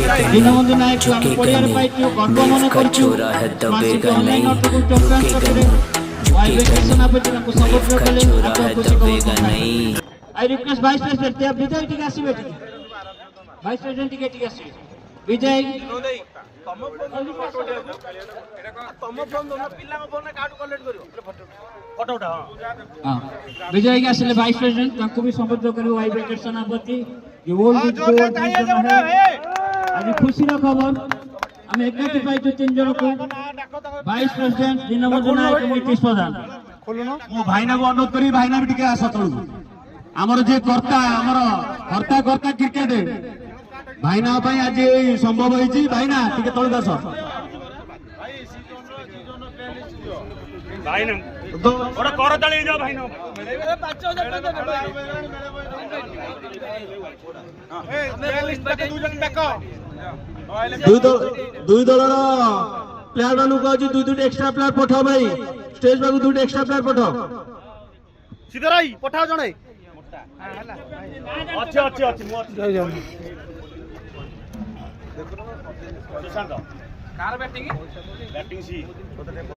दीनबंधु नायक को हम पड़ियार पाइछु गर्व मन करछु मासिक ऑनलाइन नोटबुक ट्रांसफर करे वाइब्रेशन आपन को सपोर्ट करले आपन खुशी को नहीं। आई रिक्वेस्ट वाइस प्रेसिडेंट ते विजय टिके आसीबे वाइस प्रेसिडेंट टिके आसीबे विजय तम फोन दोना पिल्ला को फोन कार्ड कलेक्ट करियो फोटो उठा हां विजय के आसीले वाइस प्रेसिडेंट ताको भी संबोधित करियो वाइब्रेशन आपति ये वर्ल्ड आज खुशी रा खबर हम एकटी पाइछु तीन जन को वाइस प्रेसिडेंट दीनबंधु नायक नीतीश प्रधान मो भाईना को अनुरोध करी भाईना भी टिके आस तळु हमर जे कर्ता क्रिकेट भाईना भाई आज संभव होईची भाईना टिके तळु दास भाईना ओरा कर तळी जा भाईना 5000 दुई दलर प्लेयर मानु को आज दुई एक्स्ट्रा प्लेयर पठाओ भाई स्टेज बाबू दुई एक्स्ट्रा प्लेयर पठाओ सिद्धराई पठाओ जणे अच्छे मो जय जय सुशांत कार बैटिंग सी